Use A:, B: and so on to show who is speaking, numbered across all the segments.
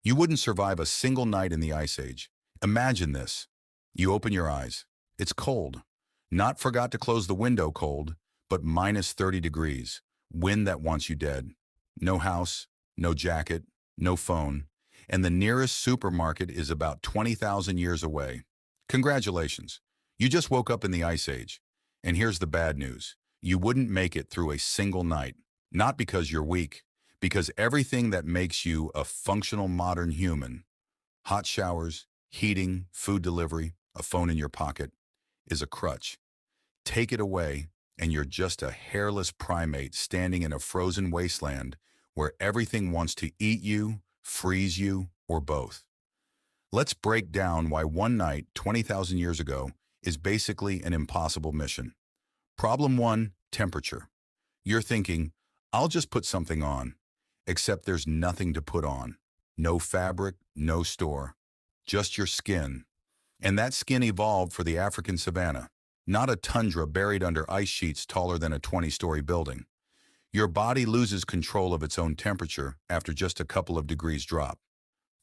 A: You wouldn't survive a single night in the Ice Age. Imagine this. You open your eyes. It's cold. Not forgot to close the window cold, but minus 30 degrees. Wind that wants you dead. No house, no jacket, no phone. And the nearest supermarket is about 20,000 years away. Congratulations. You just woke up in the Ice Age. And here's the bad news. You wouldn't make it through a single night. Not because you're weak, because everything that makes you a functional modern human, hot showers, heating, food delivery, a phone in your pocket, is a crutch. Take it away, and you're just a hairless primate standing in a frozen wasteland where everything wants to eat you, freeze you, or both. Let's break down why one night, 20,000 years ago, is basically an impossible mission. Problem one, temperature. You're thinking, I'll just put something on. Except there's nothing to put on. No fabric, no store. Just your skin. And that skin evolved for the African savanna, not a tundra buried under ice sheets taller than a 20-story building. Your body loses control of its own temperature after just a couple of degrees drop.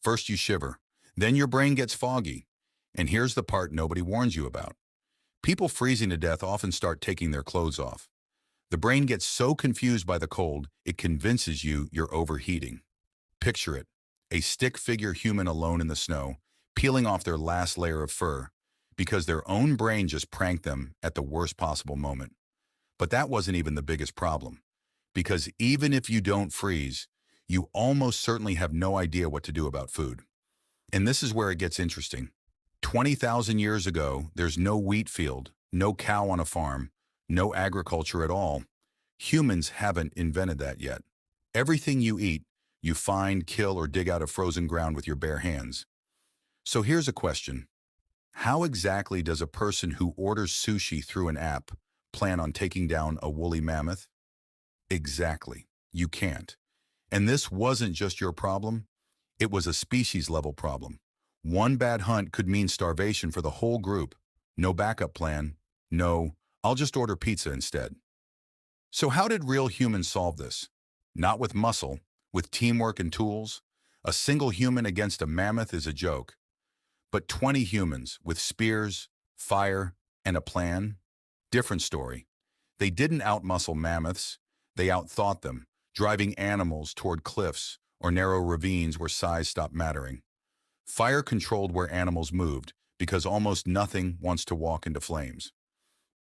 A: First you shiver, then your brain gets foggy. And here's the part nobody warns you about. People freezing to death often start taking their clothes off. The brain gets so confused by the cold, it convinces you you're overheating. Picture it, a stick figure human alone in the snow, peeling off their last layer of fur, because their own brain just pranked them at the worst possible moment. But that wasn't even the biggest problem, because even if you don't freeze, you almost certainly have no idea what to do about food. And this is where it gets interesting. 20,000 years ago, there's no wheat field, no cow on a farm, no agriculture at all. Humans haven't invented that yet. Everything you eat, you find, kill, or dig out of frozen ground with your bare hands. So here's a question. How exactly does a person who orders sushi through an app plan on taking down a woolly mammoth? Exactly. You can't. And this wasn't just your problem. It was a species-level problem. One bad hunt could mean starvation for the whole group. No backup plan. No, I'll just order pizza instead. So how did real humans solve this? Not with muscle, with teamwork and tools. A single human against a mammoth is a joke. But 20 humans with spears, fire, and a plan? Different story. They didn't outmuscle mammoths. They outthought them, driving animals toward cliffs or narrow ravines where size stopped mattering. Fire controlled where animals moved because almost nothing wants to walk into flames.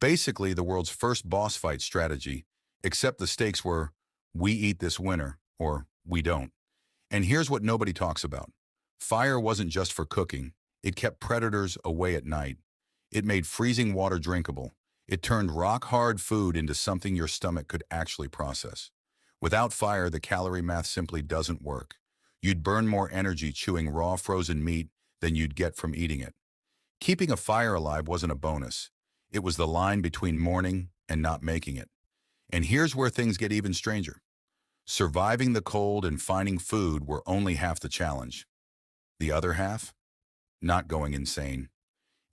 A: Basically, the world's first boss fight strategy, except the stakes were, we eat this winter, or we don't. And here's what nobody talks about. Fire wasn't just for cooking. It kept predators away at night. It made freezing water drinkable. It turned rock-hard food into something your stomach could actually process. Without fire, the calorie math simply doesn't work. You'd burn more energy chewing raw frozen meat than you'd get from eating it. Keeping a fire alive wasn't a bonus. It was the line between morning and not making it. And here's where things get even stranger. Surviving the cold and finding food were only half the challenge. The other half? Not going insane.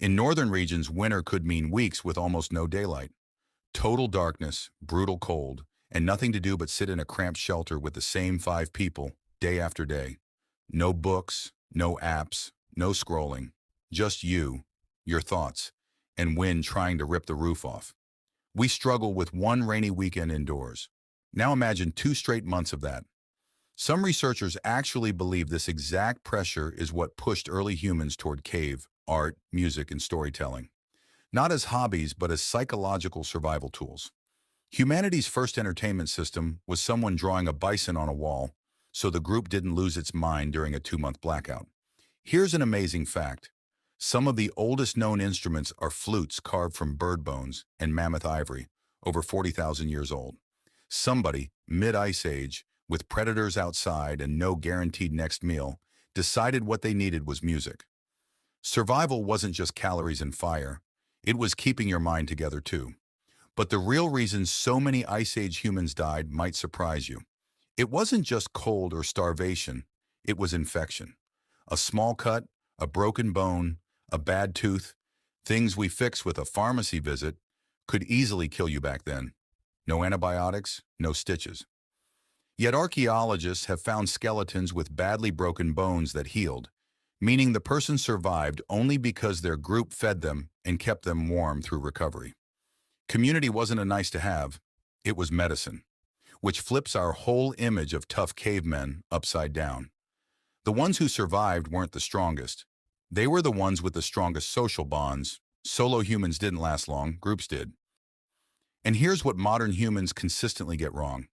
A: In northern regions, winter could mean weeks with almost no daylight. Total darkness, brutal cold, and nothing to do but sit in a cramped shelter with the same 5 people, day after day. No books, no apps, no scrolling. Just you, your thoughts, and wind trying to rip the roof off. We struggle with one rainy weekend indoors. Now imagine 2 straight months of that. Some researchers actually believe this exact pressure is what pushed early humans toward cave, art, music, and storytelling. Not as hobbies, but as psychological survival tools. Humanity's first entertainment system was someone drawing a bison on a wall, so the group didn't lose its mind during a 2-month blackout. Here's an amazing fact. Some of the oldest known instruments are flutes carved from bird bones and mammoth ivory, over 40,000 years old. Somebody, mid-ice age, with predators outside and no guaranteed next meal, decided what they needed was music. Survival wasn't just calories and fire. It was keeping your mind together too. But the real reason so many Ice Age humans died might surprise you. It wasn't just cold or starvation, it was infection. A small cut, a broken bone, a bad tooth, things we fix with a pharmacy visit, could easily kill you back then. No antibiotics, no stitches. Yet archaeologists have found skeletons with badly broken bones that healed, meaning the person survived only because their group fed them and kept them warm through recovery. Community wasn't a nice to have, it was medicine, which flips our whole image of tough cavemen upside down. The ones who survived weren't the strongest. They were the ones with the strongest social bonds. Solo humans didn't last long, groups did. And here's what modern humans consistently get wrong.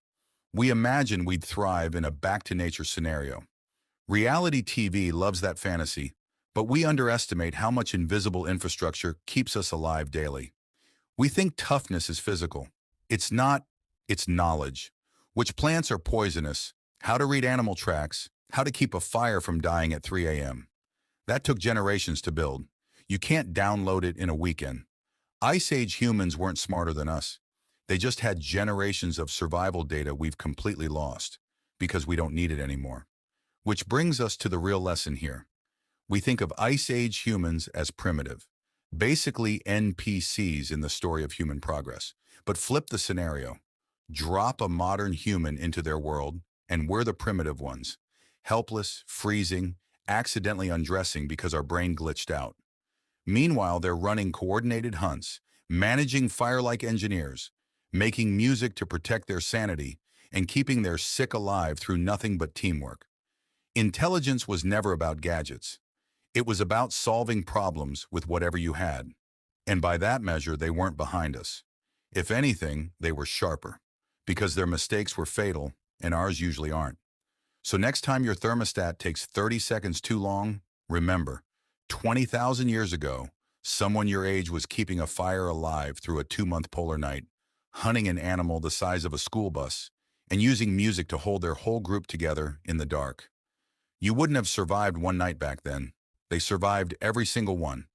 A: We imagine we'd thrive in a back-to-nature scenario. Reality TV loves that fantasy, but we underestimate how much invisible infrastructure keeps us alive daily. We think toughness is physical. It's not, it's knowledge. Which plants are poisonous, how to read animal tracks, how to keep a fire from dying at 3 a.m. That took generations to build. You can't download it in a weekend. Ice Age humans weren't smarter than us. They just had generations of survival data we've completely lost because we don't need it anymore. Which brings us to the real lesson here. We think of Ice Age humans as primitive, basically NPCs in the story of human progress. But flip the scenario. Drop a modern human into their world, and we're the primitive ones. Helpless, freezing, accidentally undressing because our brain glitched out. Meanwhile, they're running coordinated hunts, managing fire like engineers, making music to protect their sanity, and keeping their sick alive through nothing but teamwork. Intelligence was never about gadgets. It was about solving problems with whatever you had. And by that measure, they weren't behind us. If anything, they were sharper, because their mistakes were fatal, and ours usually aren't. So next time your thermostat takes 30 seconds too long, remember, 20,000 years ago, someone your age was keeping a fire alive through a 2-month polar night, hunting an animal the size of a school bus, and using music to hold their whole group together in the dark. You wouldn't have survived one night back then. They survived every single one.